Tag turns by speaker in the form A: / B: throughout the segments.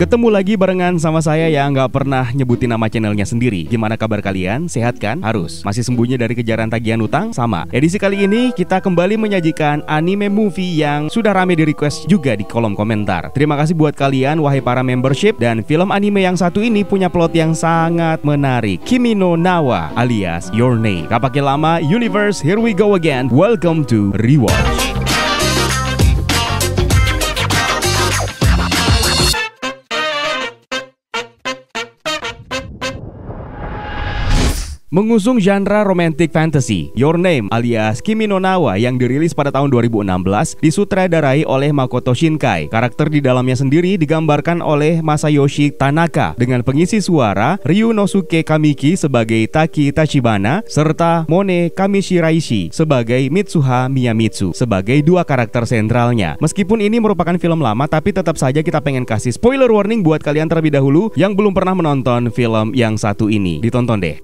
A: Ketemu lagi barengan sama saya yang nggak pernah nyebutin nama channelnya sendiri. Gimana kabar kalian? Sehat kan? Harus. Masih sembunyi dari kejaran tagihan utang? Sama. Edisi kali ini kita kembali menyajikan anime movie yang sudah rame di request juga di kolom komentar. Terima kasih buat kalian wahai para membership. Dan film anime yang satu ini punya plot yang sangat menarik. Kimi no Na wa alias Your Name. Gak pakai lama, universe, here we go again. Welcome to Rewatch. Mengusung genre romantic fantasy, Your Name alias Kimi no Na wa yang dirilis pada tahun 2016 disutradarai oleh Makoto Shinkai. Karakter di dalamnya sendiri digambarkan oleh Masayoshi Tanaka dengan pengisi suara Ryunosuke Kamiki sebagai Taki Tachibana serta Mone Kamishiraishi sebagai Mitsuha Miyamitsu sebagai dua karakter sentralnya. Meskipun ini merupakan film lama, tapi tetap saja kita pengen kasih spoiler warning buat kalian terlebih dahulu yang belum pernah menonton film yang satu ini. Ditonton deh.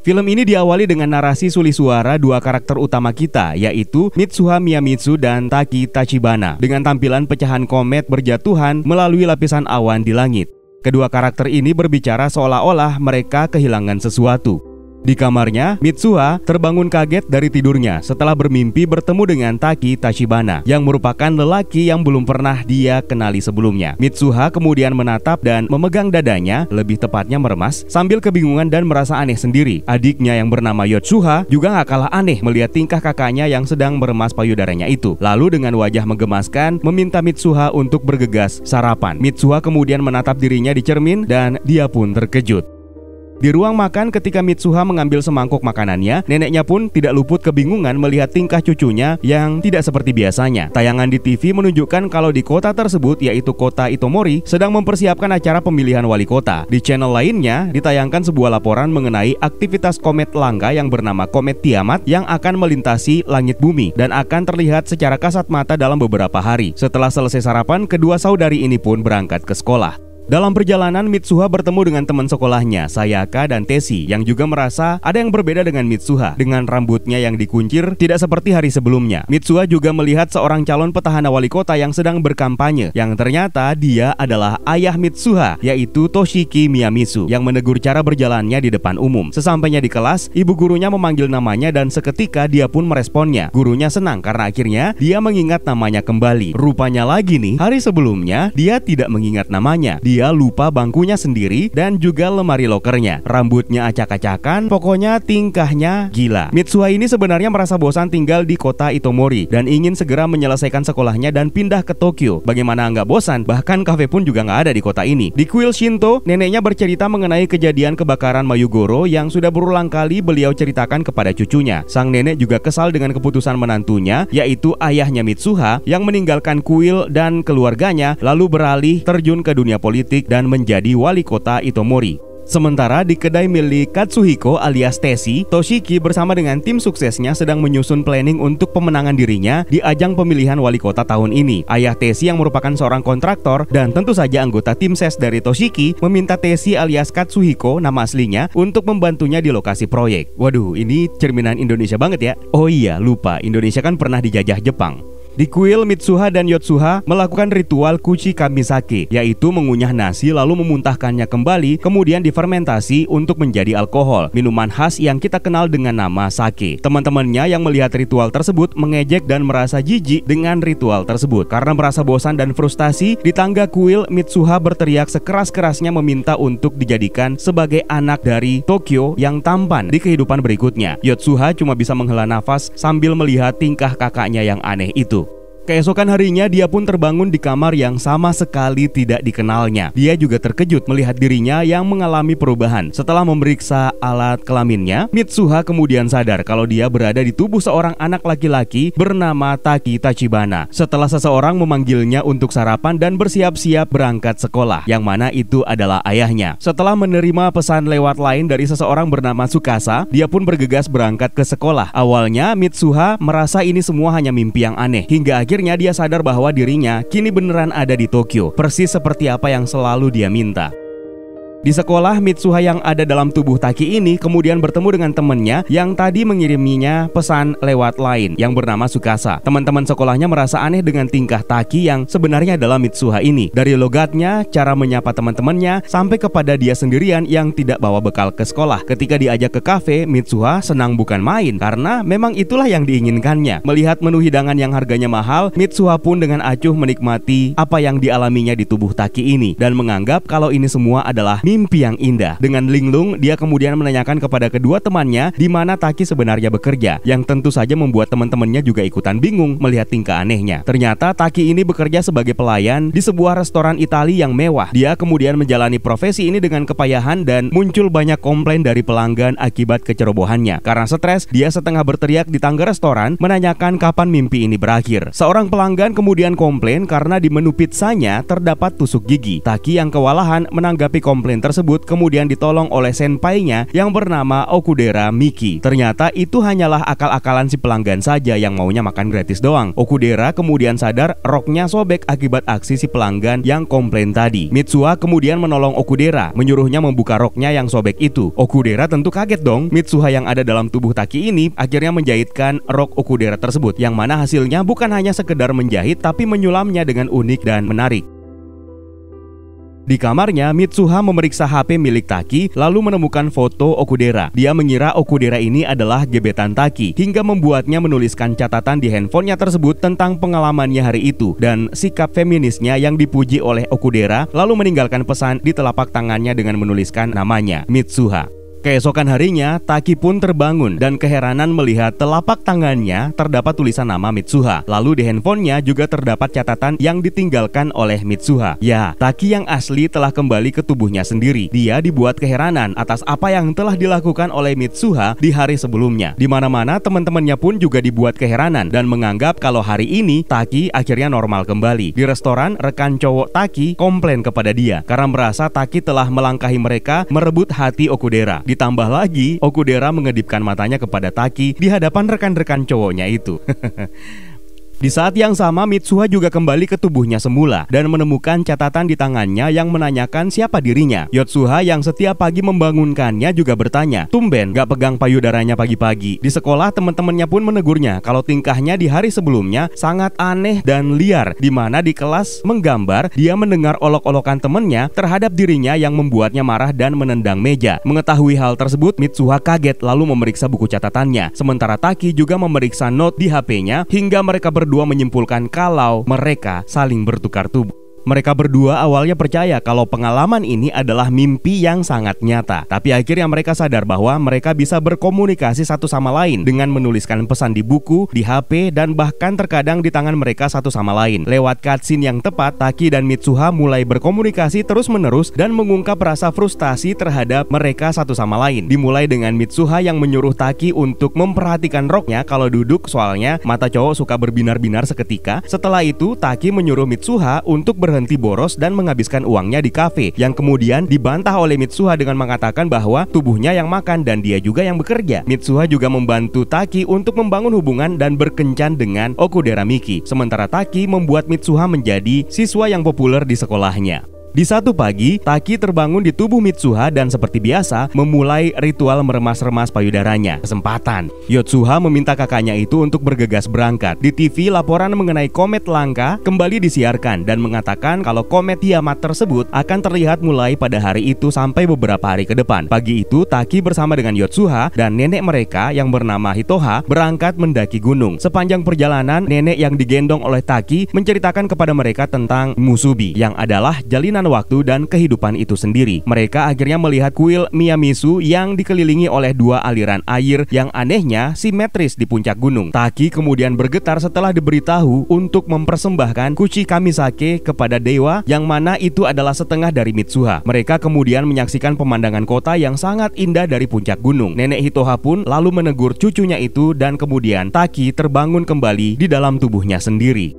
A: Film ini diawali dengan narasi sulih suara dua karakter utama kita, yaitu Mitsuha Miyamitsu dan Taki Tachibana, dengan tampilan pecahan komet berjatuhan melalui lapisan awan di langit. Kedua karakter ini berbicara seolah-olah mereka kehilangan sesuatu. Di kamarnya, Mitsuha terbangun kaget dari tidurnya setelah bermimpi bertemu dengan Taki Tachibana yang merupakan lelaki yang belum pernah dia kenali sebelumnya. Mitsuha kemudian menatap dan memegang dadanya, lebih tepatnya meremas, sambil kebingungan dan merasa aneh sendiri. Adiknya yang bernama Yotsuha juga gak kalah aneh melihat tingkah kakaknya yang sedang meremas payudaranya itu. Lalu dengan wajah menggemaskan meminta Mitsuha untuk bergegas sarapan. Mitsuha kemudian menatap dirinya di cermin dan dia pun terkejut. Di ruang makan ketika Mitsuha mengambil semangkuk makanannya, neneknya pun tidak luput kebingungan melihat tingkah cucunya yang tidak seperti biasanya. Tayangan di TV menunjukkan kalau di kota tersebut, yaitu kota Itomori, sedang mempersiapkan acara pemilihan wali kota. Di channel lainnya ditayangkan sebuah laporan mengenai aktivitas komet langka yang bernama Komet Tiamat yang akan melintasi langit bumi dan akan terlihat secara kasat mata dalam beberapa hari. Setelah selesai sarapan, kedua saudari ini pun berangkat ke sekolah. Dalam perjalanan, Mitsuha bertemu dengan teman sekolahnya, Sayaka dan Teshi, yang juga merasa ada yang berbeda dengan Mitsuha. Dengan rambutnya yang dikuncir, tidak seperti hari sebelumnya. Mitsuha juga melihat seorang calon petahana wali kota yang sedang berkampanye, yang ternyata dia adalah ayah Mitsuha, yaitu Toshiki Miyamitsu, yang menegur cara berjalannya di depan umum. Sesampainya di kelas, ibu gurunya memanggil namanya dan seketika dia pun meresponnya. Gurunya senang karena akhirnya dia mengingat namanya kembali. Rupanya lagi nih, hari sebelumnya dia tidak mengingat namanya. Dia lupa bangkunya sendiri dan juga lemari lokernya. Rambutnya acak-acakan, pokoknya tingkahnya gila. Mitsuha ini sebenarnya merasa bosan tinggal di kota Itomori dan ingin segera menyelesaikan sekolahnya dan pindah ke Tokyo. Bagaimana nggak bosan? Bahkan kafe pun juga nggak ada di kota ini. Di kuil Shinto, neneknya bercerita mengenai kejadian kebakaran Mayugoro yang sudah berulang kali beliau ceritakan kepada cucunya. Sang nenek juga kesal dengan keputusan menantunya, yaitu ayahnya Mitsuha, yang meninggalkan kuil dan keluarganya lalu beralih terjun ke dunia politik dan menjadi wali kota Itomori. Sementara di kedai milik Katsuhiko alias Teshi, Toshiki bersama dengan tim suksesnya sedang menyusun planning untuk pemenangan dirinya di ajang pemilihan wali kota tahun ini. Ayah Teshi yang merupakan seorang kontraktor dan tentu saja anggota tim ses dari Toshiki meminta Teshi alias Katsuhiko, nama aslinya, untuk membantunya di lokasi proyek. Waduh, ini cerminan Indonesia banget ya. Oh iya, lupa, Indonesia kan pernah dijajah Jepang. Di kuil, Mitsuha dan Yotsuha melakukan ritual kuchi kamisake, yaitu mengunyah nasi lalu memuntahkannya kembali, kemudian difermentasi untuk menjadi alkohol, minuman khas yang kita kenal dengan nama sake. Teman-temannya yang melihat ritual tersebut mengejek dan merasa jijik dengan ritual tersebut. Karena merasa bosan dan frustasi, di tangga kuil, Mitsuha berteriak sekeras-kerasnya meminta untuk dijadikan sebagai anak dari Tokyo yang tampan di kehidupan berikutnya. Yotsuha cuma bisa menghela nafas sambil melihat tingkah kakaknya yang aneh itu. Keesokan harinya dia pun terbangun di kamar yang sama sekali tidak dikenalnya. Dia juga terkejut melihat dirinya yang mengalami perubahan. Setelah memeriksa alat kelaminnya, Mitsuha kemudian sadar kalau dia berada di tubuh seorang anak laki-laki bernama Taki Tachibana. Setelah seseorang memanggilnya untuk sarapan dan bersiap-siap berangkat sekolah, yang mana itu adalah ayahnya. Setelah menerima pesan lewat line dari seseorang bernama Tsukasa, dia pun bergegas berangkat ke sekolah. Awalnya Mitsuha merasa ini semua hanya mimpi yang aneh, hingga akhirnya dia sadar bahwa dirinya kini beneran ada di Tokyo, persis seperti apa yang selalu dia minta. Di sekolah, Mitsuha yang ada dalam tubuh Taki ini kemudian bertemu dengan temannya yang tadi mengiriminya pesan lewat line yang bernama Tsukasa. Teman-teman sekolahnya merasa aneh dengan tingkah Taki yang sebenarnya adalah Mitsuha ini. Dari logatnya, cara menyapa teman-temannya, sampai kepada dia sendirian yang tidak bawa bekal ke sekolah. Ketika diajak ke kafe, Mitsuha senang bukan main karena memang itulah yang diinginkannya. Melihat menu hidangan yang harganya mahal, Mitsuha pun dengan acuh menikmati apa yang dialaminya di tubuh Taki ini dan menganggap kalau ini semua adalah mimpi yang indah. Dengan linglung, dia kemudian menanyakan kepada kedua temannya di mana Taki sebenarnya bekerja, yang tentu saja membuat teman-temannya juga ikutan bingung melihat tingkah anehnya. Ternyata Taki ini bekerja sebagai pelayan di sebuah restoran Italia yang mewah. Dia kemudian menjalani profesi ini dengan kepayahan dan muncul banyak komplain dari pelanggan akibat kecerobohannya. Karena stres, dia setengah berteriak di tangga restoran menanyakan kapan mimpi ini berakhir. Seorang pelanggan kemudian komplain karena di menu pizzanya terdapat tusuk gigi. Taki yang kewalahan menanggapi komplain tersebut kemudian ditolong oleh senpainya yang bernama Okudera Miki. Ternyata itu hanyalah akal-akalan si pelanggan saja yang maunya makan gratis doang. Okudera kemudian sadar roknya sobek akibat aksi si pelanggan yang komplain tadi. Mitsuha kemudian menolong Okudera, menyuruhnya membuka roknya yang sobek itu. Okudera tentu kaget dong. Mitsuha yang ada dalam tubuh Taki ini akhirnya menjahitkan rok Okudera tersebut, yang mana hasilnya bukan hanya sekedar menjahit tapi menyulamnya dengan unik dan menarik. Di kamarnya, Mitsuha memeriksa HP milik Taki lalu menemukan foto Okudera. Dia mengira Okudera ini adalah gebetan Taki hingga membuatnya menuliskan catatan di handphonenya tersebut tentang pengalamannya hari itu dan sikap feminisnya yang dipuji oleh Okudera, lalu meninggalkan pesan di telapak tangannya dengan menuliskan namanya, Mitsuha. Keesokan harinya, Taki pun terbangun dan keheranan melihat telapak tangannya terdapat tulisan nama Mitsuha. Lalu di handphonenya juga terdapat catatan yang ditinggalkan oleh Mitsuha. Ya, Taki yang asli telah kembali ke tubuhnya sendiri. Dia dibuat keheranan atas apa yang telah dilakukan oleh Mitsuha di hari sebelumnya. Di mana-mana teman-temannya pun juga dibuat keheranan dan menganggap kalau hari ini Taki akhirnya normal kembali. Di restoran, rekan cowok Taki komplain kepada dia karena merasa Taki telah melangkahi mereka merebut hati Okudera. Ditambah lagi, Okudera mengedipkan matanya kepada Taki di hadapan rekan-rekan cowoknya itu. Di saat yang sama, Mitsuha juga kembali ke tubuhnya semula dan menemukan catatan di tangannya yang menanyakan siapa dirinya. Yotsuha yang setiap pagi membangunkannya juga bertanya, "Tumben gak pegang payudaranya pagi-pagi?" Di sekolah, teman-temannya pun menegurnya kalau tingkahnya di hari sebelumnya sangat aneh dan liar, di mana di kelas menggambar dia mendengar olok-olokan temannya terhadap dirinya yang membuatnya marah dan menendang meja. Mengetahui hal tersebut, Mitsuha kaget lalu memeriksa buku catatannya. Sementara Taki juga memeriksa note di HP-nya hingga mereka berdua menyimpulkan kalau mereka saling bertukar tubuh. Mereka berdua awalnya percaya kalau pengalaman ini adalah mimpi yang sangat nyata. Tapi akhirnya mereka sadar bahwa mereka bisa berkomunikasi satu sama lain dengan menuliskan pesan di buku, di HP, dan bahkan terkadang di tangan mereka satu sama lain. Lewat cutscene yang tepat, Taki dan Mitsuha mulai berkomunikasi terus-menerus dan mengungkap rasa frustasi terhadap mereka satu sama lain. Dimulai dengan Mitsuha yang menyuruh Taki untuk memperhatikan roknya kalau duduk, soalnya mata cowok suka berbinar-binar seketika. Setelah itu, Taki menyuruh Mitsuha untuk berhenti boros dan menghabiskan uangnya di kafe, yang kemudian dibantah oleh Mitsuha dengan mengatakan bahwa tubuhnya yang makan dan dia juga yang bekerja. Mitsuha juga membantu Taki untuk membangun hubungan dan berkencan dengan Okudera Miki, sementara Taki membuat Mitsuha menjadi siswa yang populer di sekolahnya. Di satu pagi, Taki terbangun di tubuh Mitsuha dan seperti biasa memulai ritual meremas-remas payudaranya. Kesempatan, Yotsuha meminta kakaknya itu untuk bergegas berangkat. Di TV, laporan mengenai komet langka kembali disiarkan dan mengatakan kalau komet Tiamat tersebut akan terlihat mulai pada hari itu sampai beberapa hari ke depan. Pagi itu, Taki bersama dengan Yotsuha dan nenek mereka yang bernama Hitoha berangkat mendaki gunung. Sepanjang perjalanan, nenek yang digendong oleh Taki menceritakan kepada mereka tentang musubi, yang adalah jalinan waktu dan kehidupan itu sendiri. Mereka akhirnya melihat kuil Miyamizu yang dikelilingi oleh dua aliran air yang anehnya simetris di puncak gunung. Taki kemudian bergetar setelah diberitahu untuk mempersembahkan Kuchi Kamisake kepada dewa, yang mana itu adalah setengah dari Mitsuha. Mereka kemudian menyaksikan pemandangan kota yang sangat indah dari puncak gunung. Nenek Hitoha pun lalu menegur cucunya itu dan kemudian Taki terbangun kembali di dalam tubuhnya sendiri.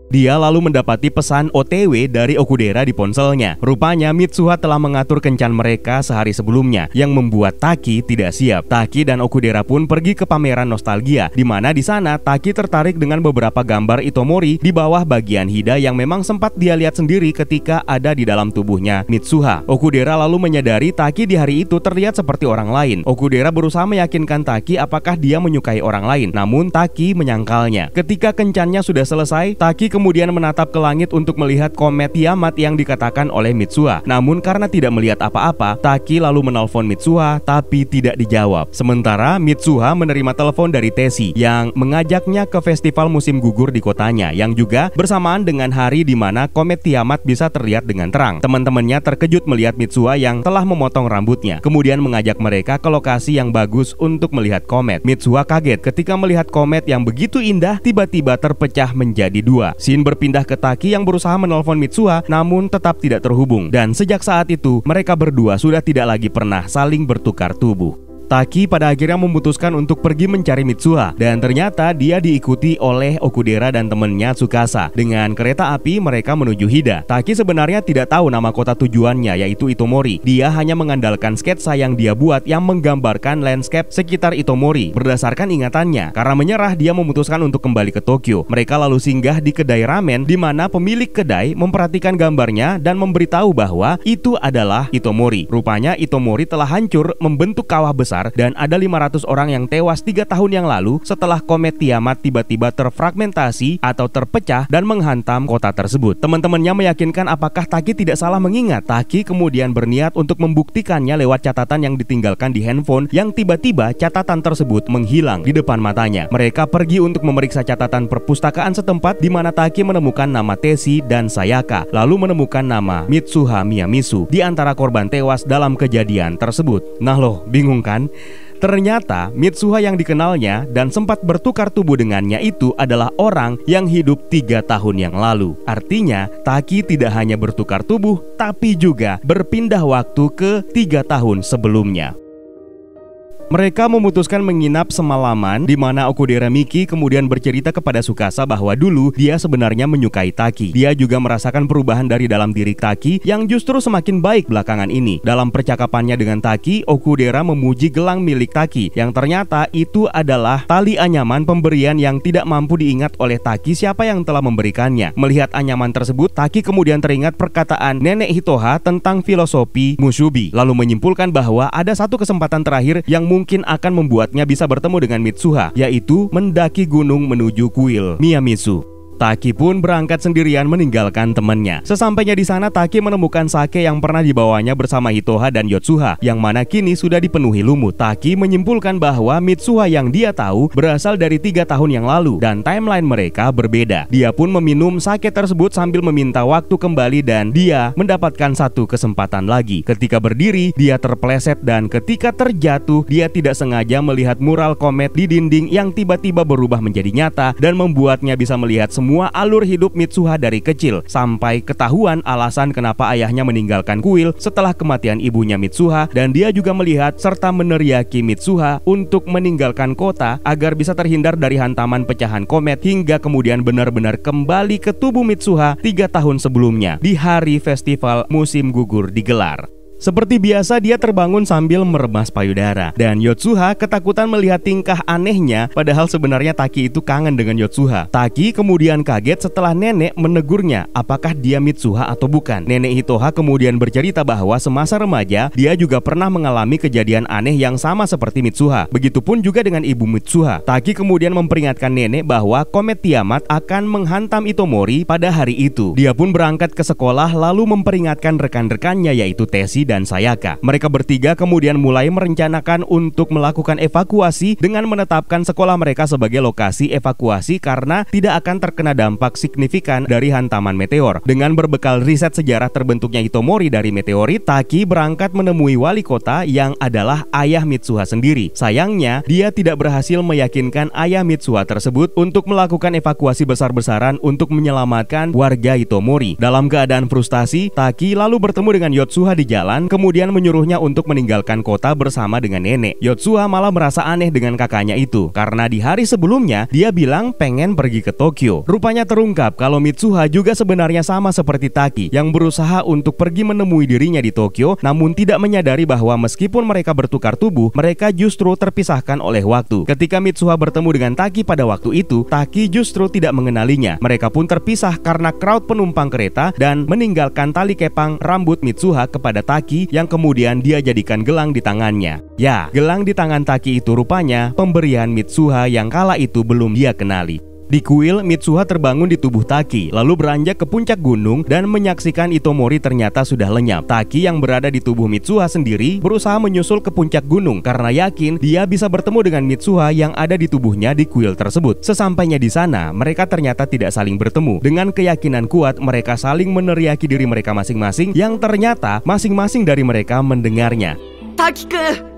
A: Dia lalu mendapati pesan OTW dari Okudera di ponselnya. Rupanya Mitsuha telah mengatur kencan mereka sehari sebelumnya, yang membuat Taki tidak siap. Taki dan Okudera pun pergi ke pameran nostalgia, di mana di sana Taki tertarik dengan beberapa gambar Itomori di bawah bagian hida yang memang sempat dia lihat sendiri ketika ada di dalam tubuhnya Mitsuha. Okudera lalu menyadari Taki di hari itu terlihat seperti orang lain. Okudera berusaha meyakinkan Taki apakah dia menyukai orang lain, namun Taki menyangkalnya. Ketika kencannya sudah selesai, Taki kemudian menatap ke langit untuk melihat komet Tiamat yang dikatakan oleh Mitsuha. Namun karena tidak melihat apa-apa, Taki lalu menelpon Mitsuha tapi tidak dijawab. Sementara Mitsuha menerima telepon dari Teshi yang mengajaknya ke festival musim gugur di kotanya, yang juga bersamaan dengan hari di mana komet Tiamat bisa terlihat dengan terang. Teman-temannya terkejut melihat Mitsuha yang telah memotong rambutnya, kemudian mengajak mereka ke lokasi yang bagus untuk melihat komet. Mitsuha kaget ketika melihat komet yang begitu indah tiba-tiba terpecah menjadi dua. Shin berpindah ke Taki yang berusaha menelpon Mitsuha namun tetap tidak terhubung, dan sejak saat itu mereka berdua sudah tidak lagi pernah saling bertukar tubuh. Taki pada akhirnya memutuskan untuk pergi mencari Mitsuha, dan ternyata dia diikuti oleh Okudera dan temannya Tsukasa. Dengan kereta api mereka menuju Hida. Taki sebenarnya tidak tahu nama kota tujuannya, yaitu Itomori. Dia hanya mengandalkan sketsa yang dia buat yang menggambarkan landscape sekitar Itomori berdasarkan ingatannya. Karena menyerah, dia memutuskan untuk kembali ke Tokyo. Mereka lalu singgah di kedai ramen di mana pemilik kedai memperhatikan gambarnya dan memberitahu bahwa itu adalah Itomori. Rupanya Itomori telah hancur membentuk kawah besar dan ada 500 orang yang tewas 3 tahun yang lalu setelah komet Tiamat tiba-tiba terfragmentasi atau terpecah dan menghantam kota tersebut. Teman-temannya meyakinkan apakah Taki tidak salah mengingat. Taki kemudian berniat untuk membuktikannya lewat catatan yang ditinggalkan di handphone, yang tiba-tiba catatan tersebut menghilang di depan matanya. Mereka pergi untuk memeriksa catatan perpustakaan setempat di mana Taki menemukan nama Teshi dan Sayaka, lalu menemukan nama Mitsuha Miyamizu di antara korban tewas dalam kejadian tersebut. Nah loh, bingung kan? Ternyata Mitsuha yang dikenalnya dan sempat bertukar tubuh dengannya itu adalah orang yang hidup 3 tahun yang lalu. Artinya Taki tidak hanya bertukar tubuh, tapi juga berpindah waktu ke 3 tahun sebelumnya. Mereka memutuskan menginap semalaman di mana Okudera Miki kemudian bercerita kepada Tsukasa bahwa dulu dia sebenarnya menyukai Taki. Dia juga merasakan perubahan dari dalam diri Taki yang justru semakin baik belakangan ini. Dalam percakapannya dengan Taki, Okudera memuji gelang milik Taki yang ternyata itu adalah tali anyaman pemberian yang tidak mampu diingat oleh Taki siapa yang telah memberikannya. Melihat anyaman tersebut, Taki kemudian teringat perkataan Nenek Hitoha tentang filosofi Musubi, lalu menyimpulkan bahwa ada satu kesempatan terakhir yang mungkin akan membuatnya bisa bertemu dengan Mitsuha, yaitu mendaki gunung menuju kuil Miyamizu. Taki pun berangkat sendirian meninggalkan temannya. Sesampainya di sana, Taki menemukan sake yang pernah dibawanya bersama Hitoha dan Yotsuha, yang mana kini sudah dipenuhi lumut. Taki menyimpulkan bahwa Mitsuha yang dia tahu berasal dari 3 tahun yang lalu dan timeline mereka berbeda. Dia pun meminum sake tersebut sambil meminta waktu kembali dan dia mendapatkan satu kesempatan lagi. Ketika berdiri, dia terpeleset dan ketika terjatuh, dia tidak sengaja melihat mural komet di dinding yang tiba-tiba berubah menjadi nyata dan membuatnya bisa melihat semua alur hidup Mitsuha dari kecil, sampai ketahuan alasan kenapa ayahnya meninggalkan kuil setelah kematian ibunya Mitsuha, dan dia juga melihat serta meneriaki Mitsuha untuk meninggalkan kota agar bisa terhindar dari hantaman pecahan komet hingga kemudian benar-benar kembali ke tubuh Mitsuha 3 tahun sebelumnya di hari festival musim gugur digelar. Seperti biasa, dia terbangun sambil meremas payudara, dan Yotsuha ketakutan melihat tingkah anehnya, padahal sebenarnya Taki itu kangen dengan Yotsuha. Taki kemudian kaget setelah nenek menegurnya apakah dia Mitsuha atau bukan. Nenek Hitoha kemudian bercerita bahwa semasa remaja dia juga pernah mengalami kejadian aneh yang sama seperti Mitsuha. Begitupun juga dengan ibu Mitsuha. Taki kemudian memperingatkan nenek bahwa komet Tiamat akan menghantam Itomori pada hari itu. Dia pun berangkat ke sekolah lalu memperingatkan rekan-rekannya yaitu Teshi dan Sayaka. Mereka bertiga kemudian mulai merencanakan untuk melakukan evakuasi dengan menetapkan sekolah mereka sebagai lokasi evakuasi karena tidak akan terkena dampak signifikan dari hantaman meteor. Dengan berbekal riset sejarah terbentuknya Itomori dari meteorit, Taki berangkat menemui wali kota yang adalah ayah Mitsuha sendiri. Sayangnya, dia tidak berhasil meyakinkan ayah Mitsuha tersebut untuk melakukan evakuasi besar-besaran untuk menyelamatkan warga Itomori. Dalam keadaan frustasi, Taki lalu bertemu dengan Yotsuha di jalan jalan, kemudian menyuruhnya untuk meninggalkan kota bersama dengan nenek. Yotsuha malah merasa aneh dengan kakaknya itu, karena di hari sebelumnya dia bilang pengen pergi ke Tokyo. Rupanya terungkap kalau Mitsuha juga sebenarnya sama seperti Taki, yang berusaha untuk pergi menemui dirinya di Tokyo, namun tidak menyadari bahwa meskipun mereka bertukar tubuh, mereka justru terpisahkan oleh waktu. Ketika Mitsuha bertemu dengan Taki pada waktu itu, Taki justru tidak mengenalinya. Mereka pun terpisah karena crowd penumpang kereta dan meninggalkan tali kepang rambut Mitsuha kepada Taki yang kemudian dia jadikan gelang di tangannya. Ya, gelang di tangan Taki itu rupanya pemberian Mitsuha yang kala itu belum dia kenali. Di kuil, Mitsuha terbangun di tubuh Taki, lalu beranjak ke puncak gunung dan menyaksikan Itomori ternyata sudah lenyap. Taki yang berada di tubuh Mitsuha sendiri berusaha menyusul ke puncak gunung karena yakin dia bisa bertemu dengan Mitsuha yang ada di tubuhnya di kuil tersebut. Sesampainya di sana, mereka ternyata tidak saling bertemu. Dengan keyakinan kuat, mereka saling meneriaki diri mereka masing-masing yang ternyata masing-masing dari mereka mendengarnya.
B: Taki-kun!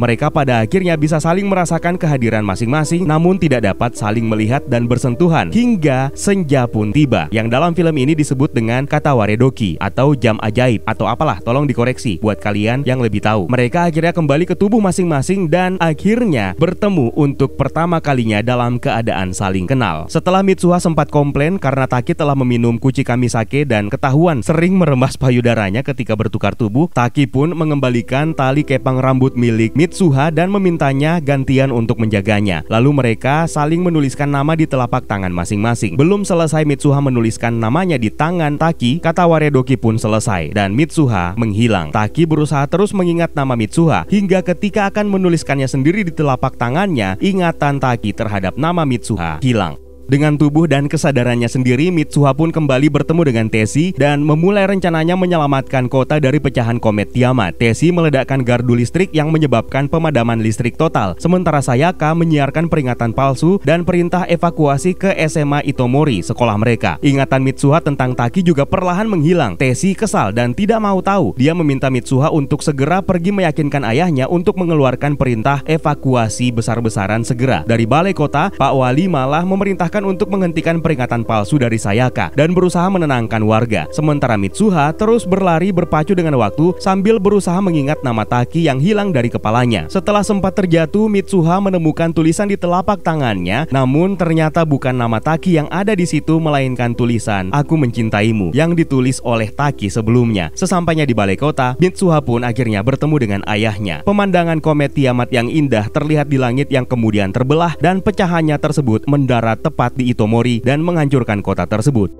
A: Mereka pada akhirnya bisa saling merasakan kehadiran masing-masing, namun tidak dapat saling melihat dan bersentuhan hingga senja pun tiba, yang dalam film ini disebut dengan kata waredoki atau jam ajaib atau apalah, tolong dikoreksi buat kalian yang lebih tahu. Mereka akhirnya kembali ke tubuh masing-masing dan akhirnya bertemu untuk pertama kalinya dalam keadaan saling kenal. Setelah Mitsuha sempat komplain karena Taki telah meminum kuchikami sake dan ketahuan sering meremas payudaranya ketika bertukar tubuh, Taki pun mengembalikan tali kepang rambut milik Mitsuha dan memintanya gantian untuk menjaganya. Lalu mereka saling menuliskan nama di telapak tangan masing-masing. Belum selesai Mitsuha menuliskan namanya di tangan Taki, kata waredoki pun selesai dan Mitsuha menghilang. Taki berusaha terus mengingat nama Mitsuha hingga ketika akan menuliskannya sendiri di telapak tangannya, ingatan Taki terhadap nama Mitsuha hilang. Dengan tubuh dan kesadarannya sendiri, Mitsuha pun kembali bertemu dengan Teshi dan memulai rencananya menyelamatkan kota dari pecahan komet Tiamat. Teshi meledakkan gardu listrik yang menyebabkan pemadaman listrik total, sementara Sayaka menyiarkan peringatan palsu dan perintah evakuasi ke SMA Itomori, sekolah mereka. Ingatan Mitsuha tentang Taki juga perlahan menghilang. Teshi kesal dan tidak mau tahu. Dia meminta Mitsuha untuk segera pergi meyakinkan ayahnya untuk mengeluarkan perintah evakuasi besar-besaran segera. Dari balai kota, Pak Wali malah memerintahkan untuk menghentikan peringatan palsu dari Sayaka dan berusaha menenangkan warga. Sementara Mitsuha terus berlari berpacu dengan waktu sambil berusaha mengingat nama Taki yang hilang dari kepalanya. Setelah sempat terjatuh, Mitsuha menemukan tulisan di telapak tangannya, namun ternyata bukan nama Taki yang ada di situ, melainkan tulisan "Aku mencintaimu" yang ditulis oleh Taki sebelumnya. Sesampainya di balai kota, Mitsuha pun akhirnya bertemu dengan ayahnya. Pemandangan komet Tiamat yang indah terlihat di langit yang kemudian terbelah dan pecahannya tersebut mendarat tepat di Itomori dan menghancurkan kota tersebut.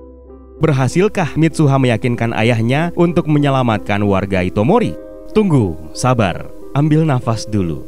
A: Berhasilkah Mitsuha meyakinkan ayahnya untuk menyelamatkan warga Itomori? Tunggu, sabar, ambil nafas dulu.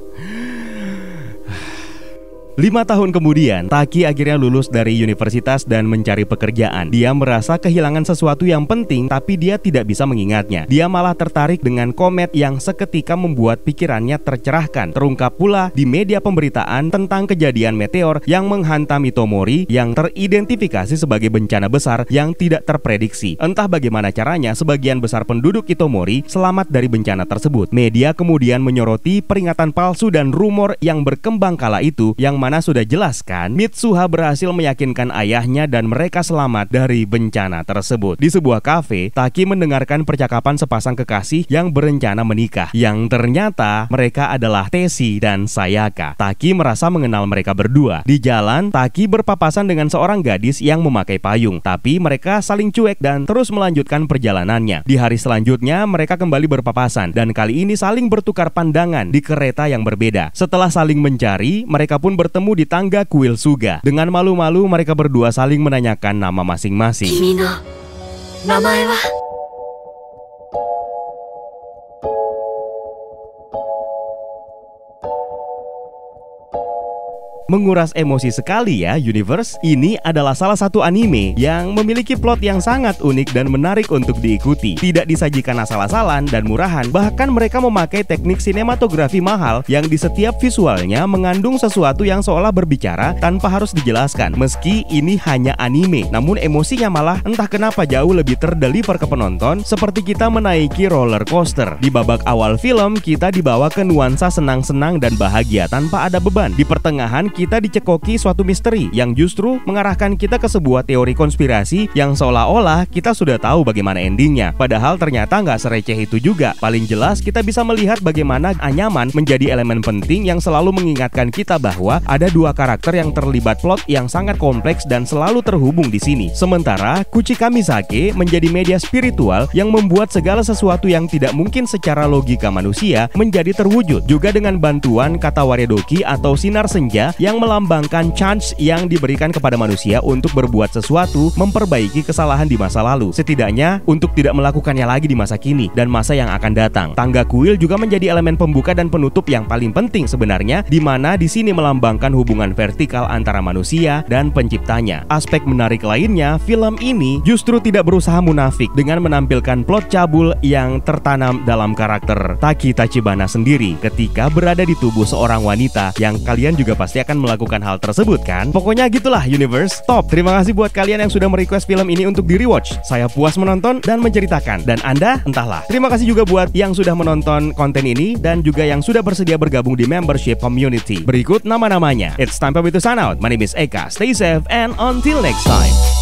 A: 5 tahun kemudian, Taki akhirnya lulus dari universitas dan mencari pekerjaan. Dia merasa kehilangan sesuatu yang penting, tapi dia tidak bisa mengingatnya. Dia malah tertarik dengan komet yang seketika membuat pikirannya tercerahkan. Terungkap pula di media pemberitaan tentang kejadian meteor yang menghantam Itomori yang teridentifikasi sebagai bencana besar yang tidak terprediksi. Entah bagaimana caranya, sebagian besar penduduk Itomori selamat dari bencana tersebut. Media kemudian menyoroti peringatan palsu dan rumor yang berkembang kala itu, yang mana sudah jelas kan Mitsuha berhasil meyakinkan ayahnya dan mereka selamat dari bencana tersebut. Di sebuah kafe, Taki mendengarkan percakapan sepasang kekasih yang berencana menikah, yang ternyata mereka adalah Teshi dan Sayaka. Taki merasa mengenal mereka berdua. Di jalan, Taki berpapasan dengan seorang gadis yang memakai payung, tapi mereka saling cuek dan terus melanjutkan perjalanannya. Di hari selanjutnya, mereka kembali berpapasan dan kali ini saling bertukar pandangan di kereta yang berbeda. Setelah saling mencari, mereka pun bertemu di tangga kuil Suga. Dengan malu-malu mereka berdua saling menanyakan nama masing-masing.
B: Kimi no namae wa?
A: Menguras emosi sekali ya, Universe. Ini adalah salah satu anime yang memiliki plot yang sangat unik dan menarik untuk diikuti. Tidak disajikan asal-asalan dan murahan, bahkan mereka memakai teknik sinematografi mahal yang di setiap visualnya mengandung sesuatu yang seolah berbicara tanpa harus dijelaskan. Meski ini hanya anime, namun emosinya malah entah kenapa jauh lebih terdeliver ke penonton, seperti kita menaiki roller coaster. Di babak awal film, kita dibawa ke nuansa senang-senang dan bahagia tanpa ada beban. Di pertengahan, kita dicekoki suatu misteri yang justru mengarahkan kita ke sebuah teori konspirasi yang seolah-olah kita sudah tahu bagaimana endingnya. Padahal ternyata nggak sereceh itu juga. Paling jelas kita bisa melihat bagaimana anyaman menjadi elemen penting yang selalu mengingatkan kita bahwa ada dua karakter yang terlibat plot yang sangat kompleks dan selalu terhubung di sini. Sementara Kuchi Kamisake menjadi media spiritual yang membuat segala sesuatu yang tidak mungkin secara logika manusia menjadi terwujud, juga dengan bantuan kata waredoki atau sinar senja yang melambangkan chance yang diberikan kepada manusia untuk berbuat sesuatu, memperbaiki kesalahan di masa lalu, setidaknya untuk tidak melakukannya lagi di masa kini dan masa yang akan datang. Tangga kuil juga menjadi elemen pembuka dan penutup yang paling penting sebenarnya, di mana di sini melambangkan hubungan vertikal antara manusia dan penciptanya. Aspek menarik lainnya, film ini justru tidak berusaha munafik dengan menampilkan plot cabul yang tertanam dalam karakter Taki Tachibana sendiri ketika berada di tubuh seorang wanita, yang kalian juga pasti akan melakukan hal tersebut kan? Pokoknya gitulah Universe. Top, terima kasih buat kalian yang sudah merequest film ini untuk di rewatch. Saya puas menonton dan menceritakan. Dan Anda, entahlah. Terima kasih juga buat yang sudah menonton konten ini dan juga yang sudah bersedia bergabung di membership community. Berikut nama-namanya. It's time for me to sign out. My name is Eka. Stay safe and until next time.